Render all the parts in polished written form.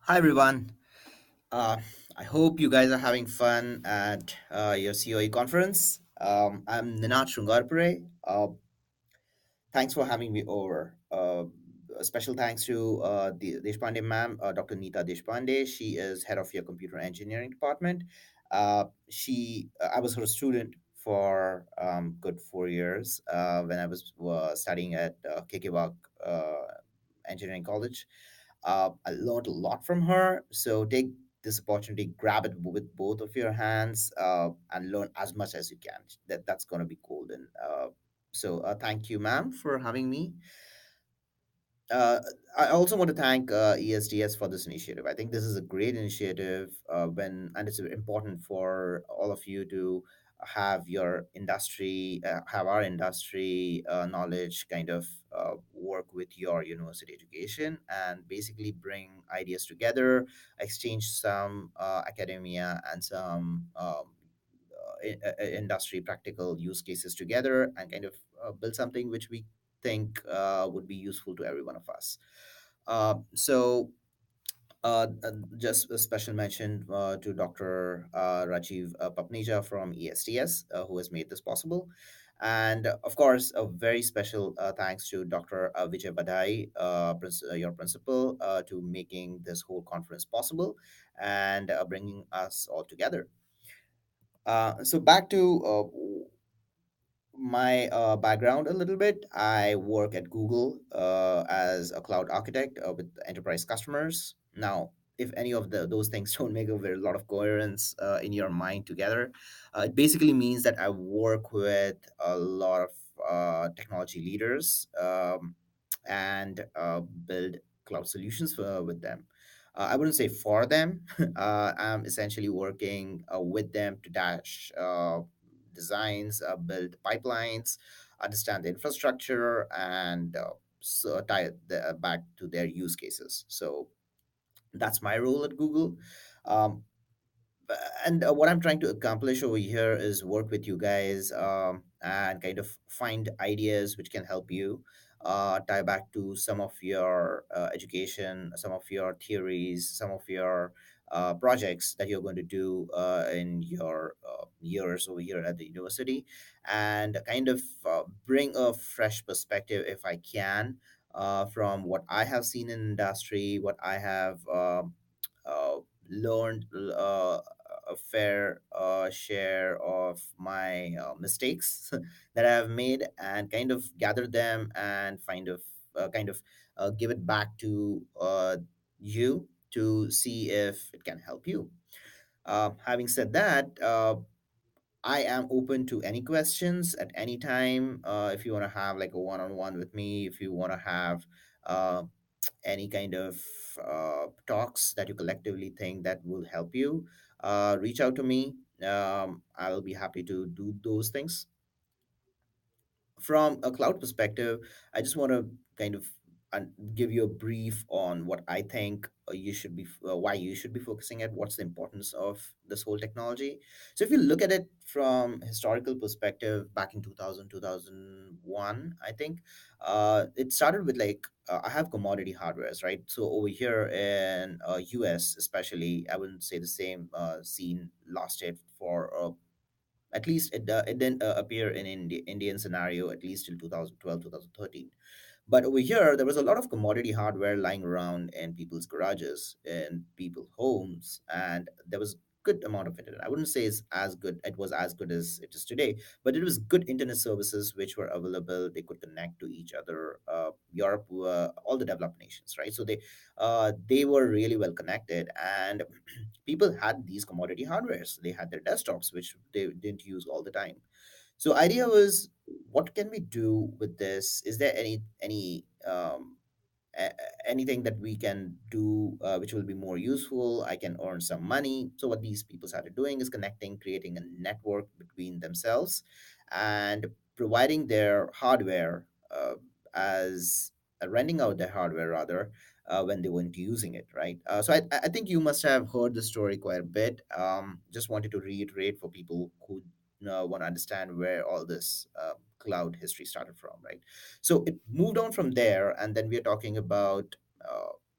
Hi everyone. Uh, I hope you guys are having fun at your COE conference. I'm Ninat Shrungarpure. Thanks for having me over. A special thanks to the Deshpande ma'am, Dr. Neeta Deshpande. She is head of your computer engineering department. I was her student for good 4 years when I was studying at Kekewak Engineering College. I learned a lot from her. So take this opportunity, grab it with both of your hands, and learn as much as you can. That's going to be golden. Thank you, ma'am, for having me. uh, I also want to thank ESDS for this initiative. I think this is a great initiative and it's important for all of you to have our industry knowledge kind of work with your university education and basically bring ideas together, exchange some academia and some industry practical use cases together and kind of build something which we think would be useful to every one of us. Just a special mention to Dr. Rajiv Papneja from ESTS, who has made this possible. And of course, a very special thanks to Dr. Vijay Badai, your principal, to making this whole conference possible and bringing us all together. So back to my background a little bit. I work at Google as a cloud architect with enterprise customers. Now, if any of those things don't make a very lot of coherence in your mind together, it basically means that I work with a lot of technology leaders and build cloud solutions with them. I wouldn't say for them. I'm essentially working with them to dash designs, build pipelines, understand the infrastructure, and tie back to their use cases. So that's my role at Google. Um, and what I'm trying to accomplish over here is work with you guys and kind of find ideas which can help you tie back to some of your education, some of your theories, some of your projects that you're going to do in your years over here at the university, and kind of bring a fresh perspective if I can from what I have seen in industry, what I have uh, learned a fair share of my mistakes that I have made, and kind of gather them and kind of give it back to you to see if it can help you. Having said that, I am open to any questions at any time. If you want to have like a one-on-one with me, if you want to have uh, any kind of talks that you collectively think that will help you, reach out to me. I'll be happy to do those things. From a cloud perspective, I just want to kind of give you a brief on what I think why you should be focusing at what's the importance of this whole technology. So if you look at it from historical perspective, back in 2001, I think it started with like I have commodity hardwares, right? So over here in US, especially, I wouldn't say the same scene lasted for at least it didn't appear in Indian scenario at least till 2012, 2013. But over here, there was a lot of commodity hardware lying around in people's garages, in people's homes, and there was good amount of internet. I wouldn't say it's as good. It was as good as it is today, but it was good internet services which were available. They could connect to each other. Europe, all the developed nations, right? So they were really well connected, and people had these commodity hardwares. They had their desktops, which they didn't use all the time. So idea was, what can we do with this? Is there anything that we can do which will be more useful? I can earn some money. So what these people started doing is connecting, creating a network between themselves, and providing their hardware as renting out their hardware rather when they weren't using it, right? So I think you must have heard the story quite a bit. Just wanted to reiterate for people who want to understand where all this cloud history started from, right? So it moved on from there, and then we are talking about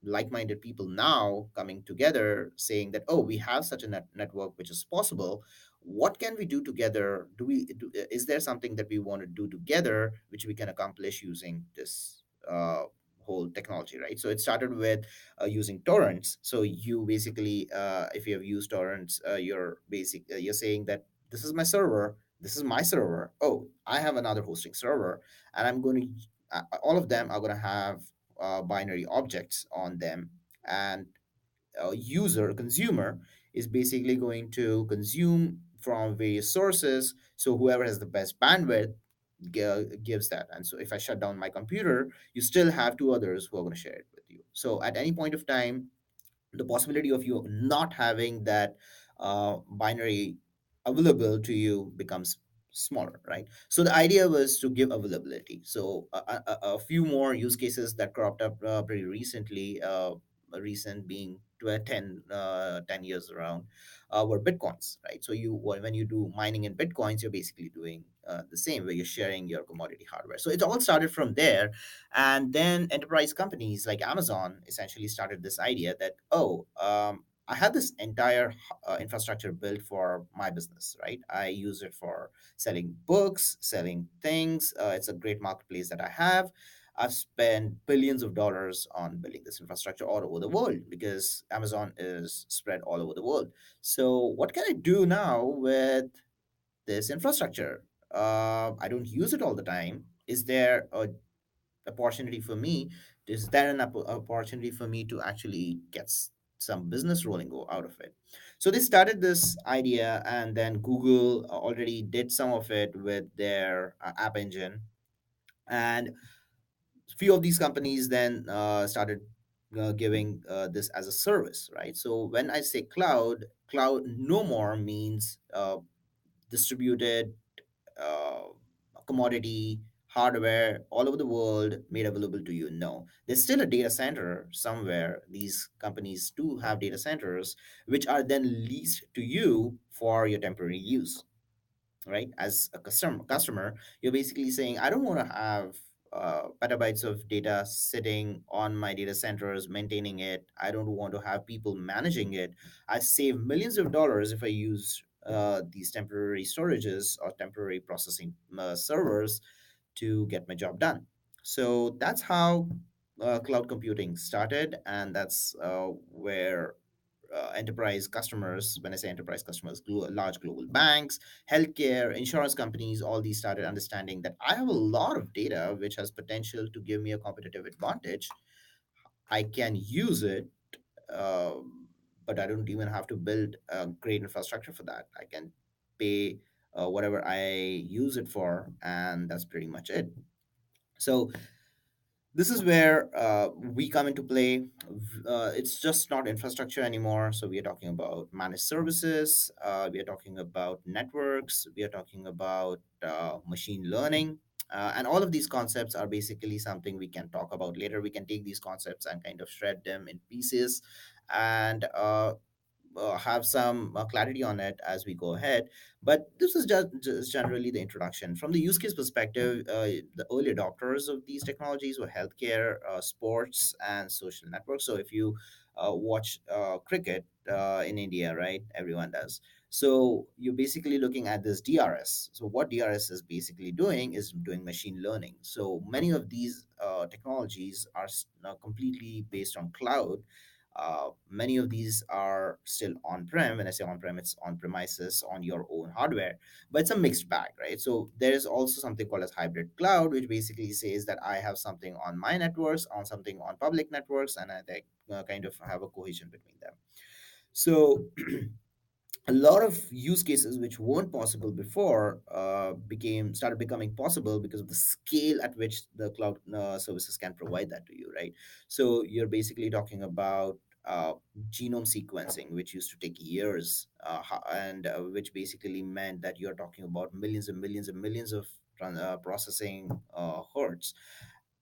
like-minded people now coming together saying that, oh, we have such a network which is possible. What can we do together? Is there something that we want to do together which we can accomplish using this whole technology, right? So it started with using torrents. So you basically, if you have used torrents, you're saying that this is my server, this is my server. Oh, I have another hosting server, and I'm going to all of them are going to have binary objects on them, and consumer is basically going to consume from various sources. So whoever has the best bandwidth gives that. And so if I shut down my computer, you still have two others who are going to share it with you. So at any point of time, the possibility of you not having that binary available to you becomes smaller, right? So the idea was to give availability. So a few more use cases that cropped up pretty recently, recent being 12, 10, 10 years around, were bitcoins, right? So when you do mining in bitcoins, you're basically doing the same, where you're sharing your commodity hardware. So it all started from there. And then enterprise companies like Amazon essentially started this idea that, oh, I have this entire infrastructure built for my business, right? I use it for selling books, selling things. It's a great marketplace that I have. I've spent billions of dollars on building this infrastructure all over the world because Amazon is spread all over the world. So, what can I do now with this infrastructure? I don't use it all the time. Is there a opportunity for me? Is there an opportunity for me to actually get some business rolling out of it? So they started this idea, and then Google already did some of it with their app engine, and few of these companies then started giving this as a service, right? So when I say cloud no more means distributed uh, commodity hardware all over the world made available to you. No, there's still a data center somewhere. These companies do have data centers which are then leased to you for your temporary use, right? As a customer, you're basically saying, I don't want to have petabytes of data sitting on my data centers, maintaining it. I don't want to have people managing it. I save millions of dollars if I use these temporary storages or temporary processing servers to get my job done. So that's how cloud computing started, and that's where enterprise customers, when I say enterprise customers, large global banks, healthcare, insurance companies, all these started understanding that I have a lot of data which has potential to give me a competitive advantage. I can use it, but I don't even have to build a great infrastructure for that. I can pay whatever I use it for, and that's pretty much it. So this is where we come into play. It's just not infrastructure anymore. So we are talking about managed services. We are talking about networks. We are talking about machine learning. And all of these concepts are basically something we can talk about later. We can take these concepts and kind of shred them in pieces and have some clarity on it as we go ahead. But this is just generally the introduction. From the use case perspective, the early adopters of these technologies were healthcare, sports, and social networks. So if you watch cricket in India, right, everyone does. So you're basically looking at this DRS. So what DRS is basically doing is doing machine learning. So many of these technologies are now completely based on cloud. Many of these are still on-prem. When I say on-prem, it's on premises on your own hardware, but it's a mixed bag, right? So there is also something called as hybrid cloud, which basically says that I have something on my networks, on something on public networks, and I kind of have a cohesion between them. So a lot of use cases which weren't possible before became started becoming possible because of the scale at which the cloud services can provide that to you, right? So you're basically talking about genome sequencing, which used to take years, and which basically meant that you're talking about millions and millions and millions of processing hertz.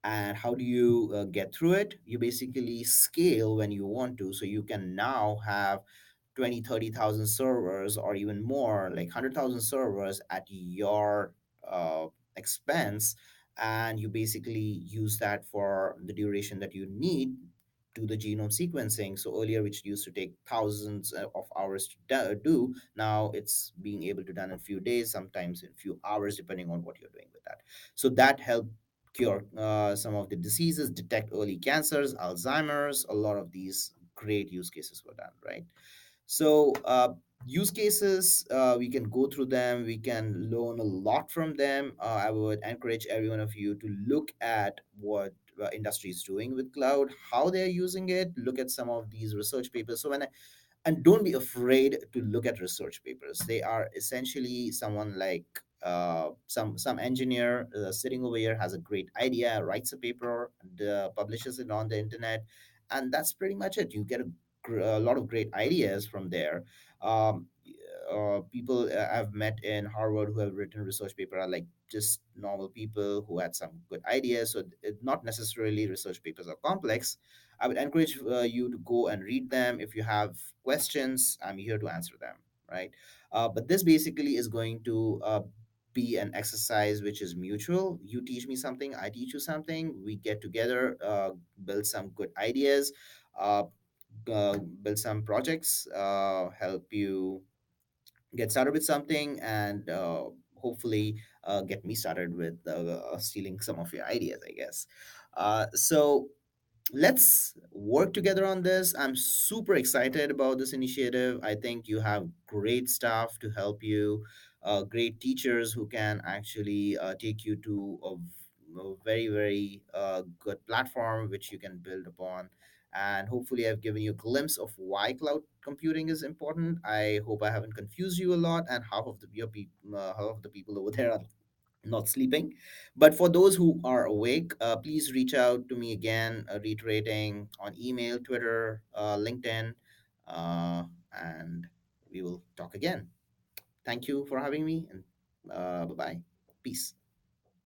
And how do you get through it? You basically scale when you want to, so you can now have 20, 30,000 servers or even more, like 100,000 servers at your expense. And you basically use that for the duration that you need do the genome sequencing. So earlier, which used to take thousands of hours to do, now it's being able to done in a few days, sometimes in a few hours, depending on what you're doing with that. So that helped cure some of the diseases, detect early cancers, Alzheimer's. A lot of these great use cases were done, right? So, use cases, we can go through them, we can learn a lot from them. I would encourage every one of you to look at what industry is doing with cloud, how they're using it, look at some of these research papers. So, and don't be afraid to look at research papers. They are essentially someone like some engineer sitting over here has a great idea, writes a paper, and publishes it on the internet, and that's pretty much it. You get a lot of great ideas from there. Um, People I've met in Harvard who have written research paper are like just normal people who had some good ideas. So not necessarily research papers are complex. I would encourage you to go and read them. If you have questions, I'm here to answer them, right? But this basically is going to be an exercise which is mutual. You teach me something, I teach you something. We get together, build some good ideas, uh, build some projects, help you get started with something, and hopefully get me started with stealing some of your ideas, I guess. So let's work together on this. I'm super excited about this initiative. I think you have great staff to help you, great teachers who can actually take you to a very, very good platform which you can build upon. And hopefully, I've given you a glimpse of why cloud computing is important. I hope I haven't confused you a lot, and half of the people over there are not sleeping. But for those who are awake, please reach out to me again, reiterating on email, Twitter, LinkedIn, and we will talk again. Thank you for having me, and bye bye. Peace.